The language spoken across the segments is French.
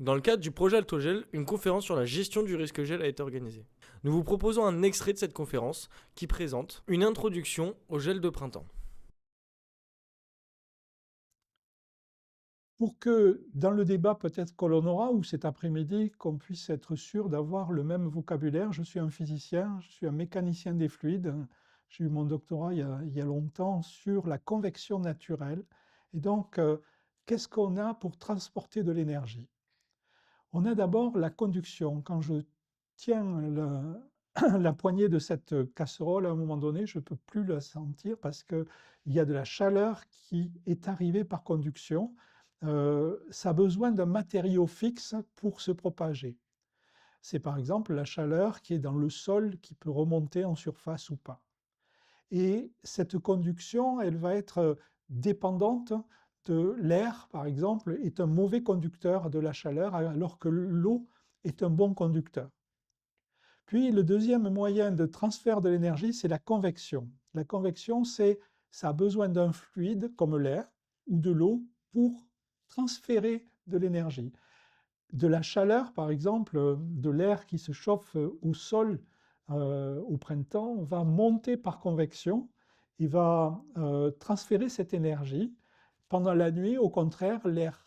Dans le cadre du projet Altogel, une conférence sur la gestion du risque gel a été organisée. Nous vous proposons un extrait de cette conférence qui présente une introduction au gel de printemps. Pour que dans le débat peut-être que l'on aura, ou cet après-midi, qu'on puisse être sûr d'avoir le même vocabulaire. Je suis un physicien, je suis un mécanicien des fluides. J'ai eu mon doctorat il y a longtemps sur la convection naturelle. Et donc, qu'est-ce qu'on a pour transporter de l'énergie? On a d'abord la conduction. Quand je tiens la poignée de cette casserole, à un moment donné, je ne peux plus la sentir parce qu'il y a de la chaleur qui est arrivée par conduction. Ça a besoin d'un matériau fixe pour se propager. C'est par exemple la chaleur qui est dans le sol qui peut remonter en surface ou pas. Et cette conduction, elle va être dépendante de l'air, par exemple, est un mauvais conducteur de la chaleur, alors que l'eau est un bon conducteur. Puis le deuxième moyen de transfert de l'énergie, c'est la convection. La convection, ça a besoin d'un fluide comme l'air ou de l'eau pour transférer de l'énergie. De la chaleur, par exemple, de l'air qui se chauffe au sol au printemps, va monter par convection et va transférer cette énergie. Pendant la nuit, au contraire, l'air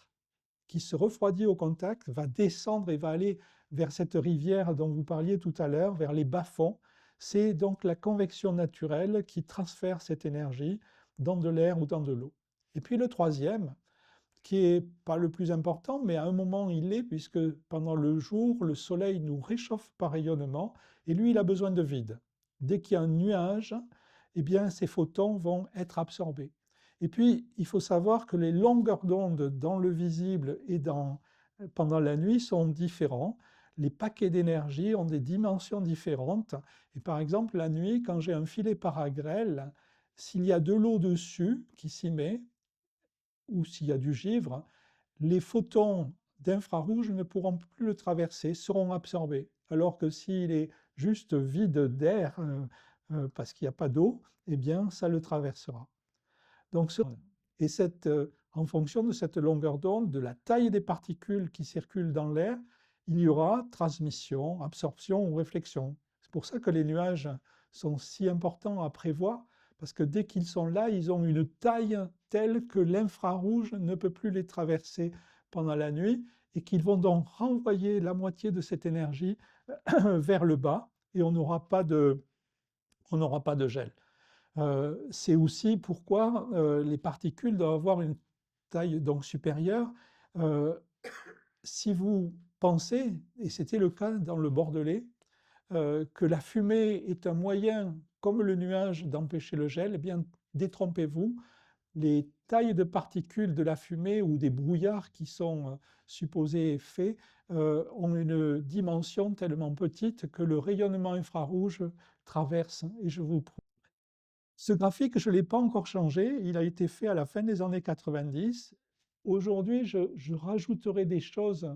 qui se refroidit au contact va descendre et va aller vers cette rivière dont vous parliez tout à l'heure, vers les bas-fonds. C'est donc la convection naturelle qui transfère cette énergie dans de l'air ou dans de l'eau. Et puis le troisième, qui n'est pas le plus important, mais à un moment il l'est, puisque pendant le jour, le soleil nous réchauffe par rayonnement, et lui, il a besoin de vide. Dès qu'il y a un nuage, eh bien, ces photons vont être absorbés. Et puis, il faut savoir que les longueurs d'onde dans le visible et pendant la nuit sont différents. Les paquets d'énergie ont des dimensions différentes. Et par exemple, la nuit, quand j'ai un filet paragrèle, s'il y a de l'eau dessus qui s'y met, ou s'il y a du givre, les photons d'infrarouge ne pourront plus le traverser, seront absorbés. Alors que s'il est juste vide d'air, parce qu'il n'y a pas d'eau, eh bien, ça le traversera. Donc, et en fonction de cette longueur d'onde, de la taille des particules qui circulent dans l'air, il y aura transmission, absorption ou réflexion. C'est pour ça que les nuages sont si importants à prévoir, parce que dès qu'ils sont là, ils ont une taille telle que l'infrarouge ne peut plus les traverser pendant la nuit, et qu'ils vont donc renvoyer la moitié de cette énergie vers le bas, et on n'aura pas de gel. C'est aussi pourquoi les particules doivent avoir une taille donc supérieure. Euh, Si vous pensez, et c'était le cas dans le Bordelais, que la fumée est un moyen, comme le nuage, d'empêcher le gel, eh bien, détrompez-vous. Les tailles de particules de la fumée ou des brouillards qui sont supposés faits ont une dimension tellement petite que le rayonnement infrarouge traverse. Et je vous prouve. Ce graphique, je ne l'ai pas encore changé. Il a été fait à la fin des années 90. Aujourd'hui, je rajouterai des choses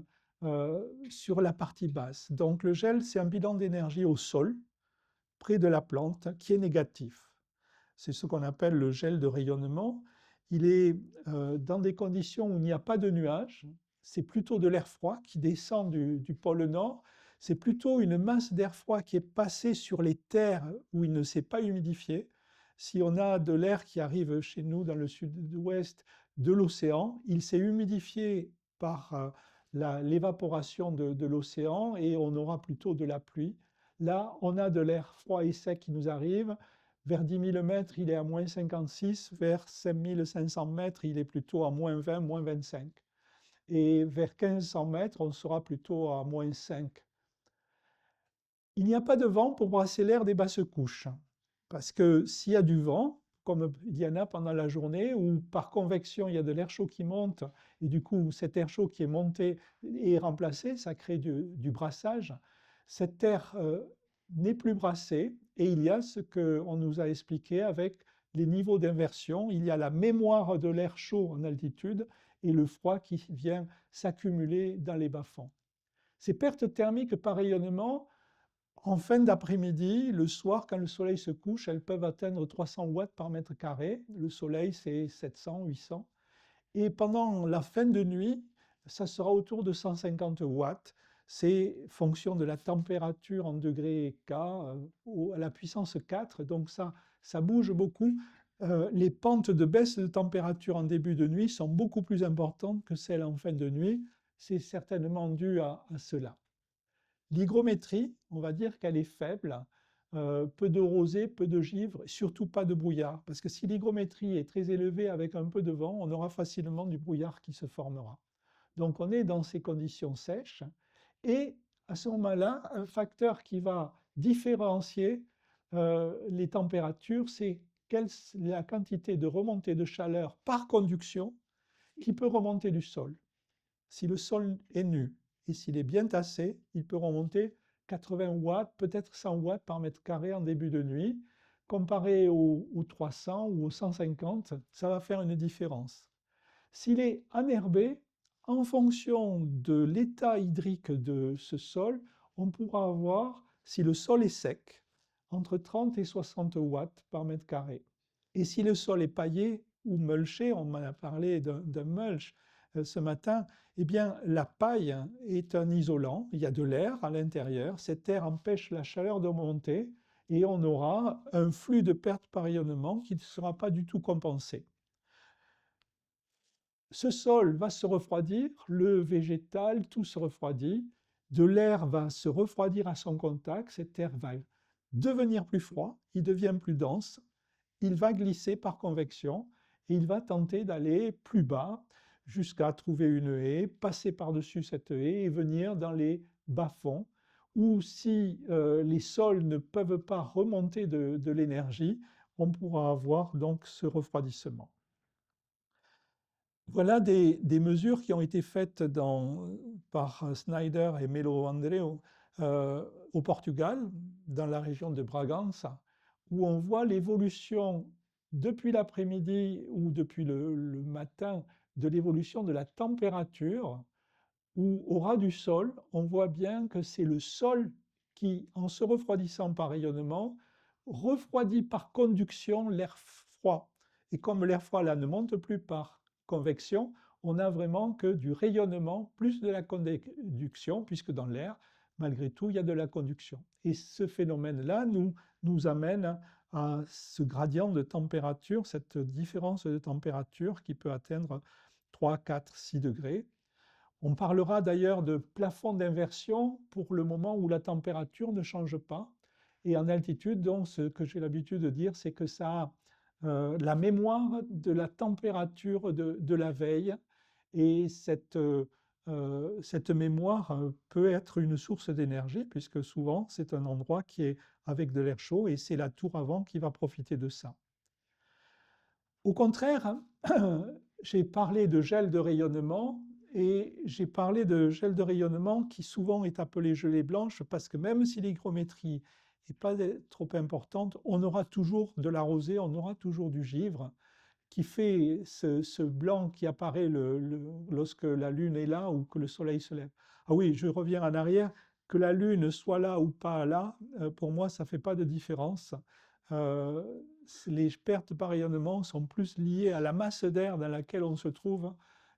sur la partie basse. Donc le gel, c'est un bilan d'énergie au sol, près de la plante, qui est négatif. C'est ce qu'on appelle le gel de rayonnement. Il est dans des conditions où il n'y a pas de nuages. C'est plutôt de l'air froid qui descend du pôle Nord. C'est plutôt une masse d'air froid qui est passée sur les terres où il ne s'est pas humidifié. Si on a de l'air qui arrive chez nous dans le sud-ouest de l'océan, il s'est humidifié par l'évaporation de l'océan et on aura plutôt de la pluie. Là, on a de l'air froid et sec qui nous arrive. Vers 10 000 mètres, il est à moins 56. Vers 5 500 mètres, il est plutôt à moins 20, moins 25. Et vers 1 500 mètres, on sera plutôt à moins 5. Il n'y a pas de vent pour brasser l'air des basses couches. Parce que s'il y a du vent, comme il y en a pendant la journée, ou par convection, il y a de l'air chaud qui monte, et du coup, cet air chaud qui est monté est remplacé, ça crée du brassage. Cet air n'est plus brassé, et il y a ce qu'on nous a expliqué avec les niveaux d'inversion. Il y a la mémoire de l'air chaud en altitude et le froid qui vient s'accumuler dans les bas-fonds. Ces pertes thermiques par rayonnement, en fin d'après-midi, le soir, quand le soleil se couche, elles peuvent atteindre 300 watts par mètre carré. Le soleil, c'est 700, 800. Et pendant la fin de nuit, ça sera autour de 150 watts. C'est fonction de la température en degrés K à la puissance 4, donc ça bouge beaucoup. Les pentes de baisse de température en début de nuit sont beaucoup plus importantes que celles en fin de nuit. C'est certainement dû à cela. L'hygrométrie, on va dire qu'elle est faible, peu de rosée, peu de givre, surtout pas de brouillard. Parce que si l'hygrométrie est très élevée avec un peu de vent, on aura facilement du brouillard qui se formera. Donc on est dans ces conditions sèches. Et à ce moment-là, un facteur qui va différencier les températures, c'est la quantité de remontée de chaleur par conduction qui peut remonter du sol. Si le sol est nu et s'il est bien tassé, il peut remonter 80 watts, peut-être 100 watts par mètre carré en début de nuit. Comparé aux 300 ou aux 150, ça va faire une différence. S'il est enherbé, en fonction de l'état hydrique de ce sol, on pourra avoir, si le sol est sec, entre 30 et 60 watts par mètre carré. Et si le sol est paillé ou mulché, on m'a parlé d'un mulch ce matin, eh bien la paille est un isolant, il y a de l'air à l'intérieur, cet air empêche la chaleur de monter et on aura un flux de perte par rayonnement qui ne sera pas du tout compensé. Ce sol va se refroidir, le végétal, tout se refroidit, de l'air va se refroidir à son contact, cet air va devenir plus froid, il devient plus dense, il va glisser par convection et il va tenter d'aller plus bas jusqu'à trouver une haie, passer par-dessus cette haie et venir dans les bas-fonds, où si les sols ne peuvent pas remonter de l'énergie, on pourra avoir donc ce refroidissement. Voilà des mesures qui ont été faites par Snyder et Melo Andreu au Portugal, dans la région de Bragança, où on voit l'évolution depuis l'après-midi ou depuis le matin de l'évolution de la température, où au ras du sol, on voit bien que c'est le sol qui, en se refroidissant par rayonnement, refroidit par conduction l'air froid. Et comme l'air froid là ne monte plus par convection, on n'a vraiment que du rayonnement plus de la conduction, puisque dans l'air, malgré tout, il y a de la conduction. Et ce phénomène-là nous amène à ce gradient de température, cette différence de température qui peut atteindre 3, 4, 6 degrés. On parlera d'ailleurs de plafond d'inversion pour le moment où la température ne change pas. Et en altitude, donc, ce que j'ai l'habitude de dire, c'est que ça a la mémoire de la température de la veille. Et cette mémoire peut être une source d'énergie, puisque souvent, c'est un endroit qui est avec de l'air chaud, et c'est la tour avant qui va profiter de ça. Au contraire, j'ai parlé de gel de rayonnement, et j'ai parlé de gel de rayonnement qui souvent est appelé gelée blanche, parce que même si l'hygrométrie n'est pas trop importante, on aura toujours de la rosée, on aura toujours du givre, qui fait ce blanc qui apparaît lorsque la Lune est là ou que le Soleil se lève. Ah oui, je reviens en arrière, que la Lune soit là ou pas là, pour moi, ça ne fait pas de différence. Les pertes par rayonnement sont plus liées à la masse d'air dans laquelle on se trouve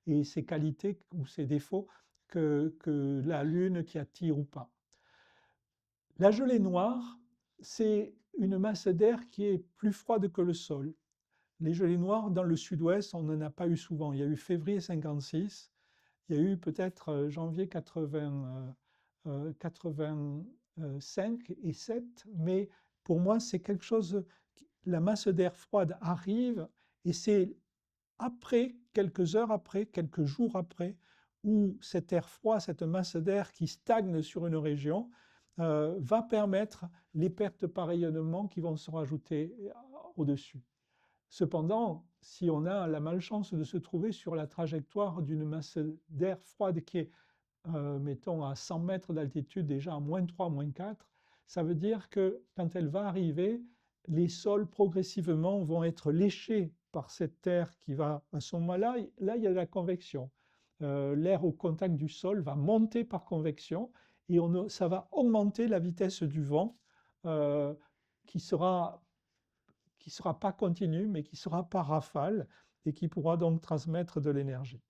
et ses qualités ou ses défauts que la Lune qui attire ou pas. La gelée noire, c'est une masse d'air qui est plus froide que le sol. Les gelées noires dans le sud-ouest, on n'en a pas eu souvent. Il y a eu février 56, il y a eu peut-être janvier 85 et 7, mais pour moi, c'est quelque chose, la masse d'air froide arrive et c'est après, quelques heures après, quelques jours après, où cet air froid, cette masse d'air qui stagne sur une région, va permettre les pertes par rayonnement qui vont se rajouter au-dessus. Cependant, si on a la malchance de se trouver sur la trajectoire d'une masse d'air froide qui est, mettons, à 100 mètres d'altitude, déjà à -3, -4, ça veut dire que quand elle va arriver, les sols progressivement vont être léchés par cette air qui va, à ce moment-là, là il y a la convection. L'air au contact du sol va monter par convection et ça va augmenter la vitesse du vent qui sera pas continu, mais qui sera par rafale et qui pourra donc transmettre de l'énergie.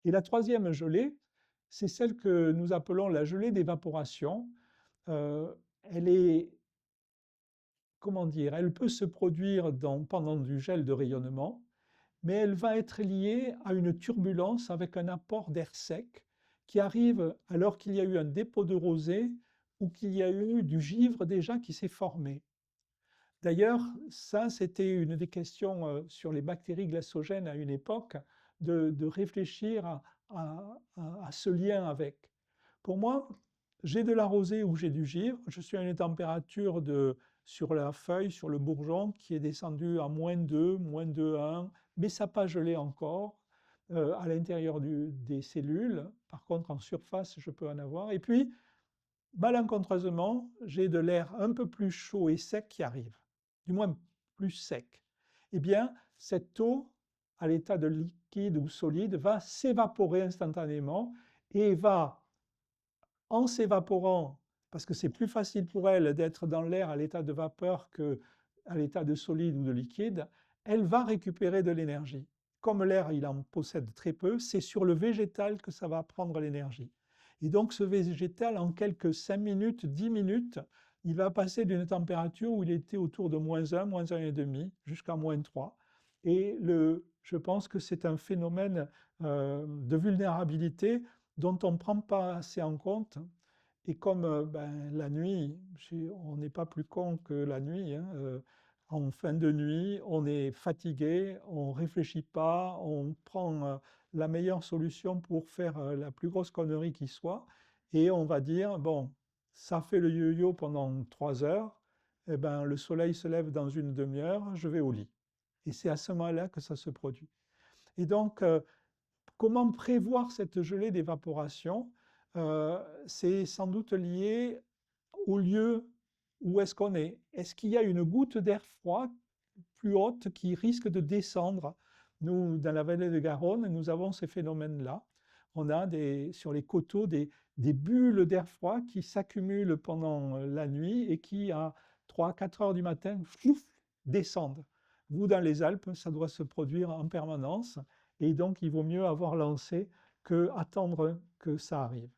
Et la troisième gelée, c'est celle que nous appelons la gelée d'évaporation. Elle est, comment dire, elle peut se produire pendant du gel de rayonnement, mais elle va être liée à une turbulence avec un apport d'air sec qui arrive alors qu'il y a eu un dépôt de rosée ou qu'il y a eu du givre déjà qui s'est formé. D'ailleurs, ça, c'était une des questions sur les bactéries glaçogènes à une époque, de réfléchir à ce lien avec. Pour moi, j'ai de la rosée ou j'ai du givre, je suis à une température sur la feuille, sur le bourgeon, qui est descendue à -2, -2,1, mais ça n'a pas gelé encore à l'intérieur des cellules. Par contre, en surface, je peux en avoir. Et puis, malencontreusement, j'ai de l'air un peu plus chaud et sec qui arrive, du moins plus sec. Eh bien, cette eau, à l'état de liquide ou solide, va s'évaporer instantanément et va, en s'évaporant, parce que c'est plus facile pour elle d'être dans l'air à l'état de vapeur qu'à l'état de solide ou de liquide, elle va récupérer de l'énergie. Comme l'air, il en possède très peu, c'est sur le végétal que ça va prendre l'énergie. Et donc ce végétal, en quelques 5 minutes, 10 minutes, il va passer d'une température où il était autour de -1, -1,5, jusqu'à -3. Et je pense que c'est un phénomène de vulnérabilité dont on ne prend pas assez en compte. Et comme la nuit, on n'est pas plus con que la nuit, hein, en fin de nuit, on est fatigué, on ne réfléchit pas, on prend la meilleure solution pour faire la plus grosse connerie qui soit, et on va dire, bon, ça fait le yo-yo pendant 3 heures, et ben, le soleil se lève dans une demi-heure, je vais au lit. Et c'est à ce moment-là que ça se produit. Et donc, comment prévoir cette gelée d'évaporation? C'est sans doute lié au lieu où est-ce qu'on est. Est-ce qu'il y a une goutte d'air froid plus haute qui risque de descendre? Nous, dans la vallée de Garonne, nous avons ces phénomènes-là. On a sur les coteaux des bulles d'air froid qui s'accumulent pendant la nuit et qui, à 3-4 heures du matin, flouf, descendent. Vous, dans les Alpes, ça doit se produire en permanence. Et donc, il vaut mieux avoir lancé que attendre que ça arrive.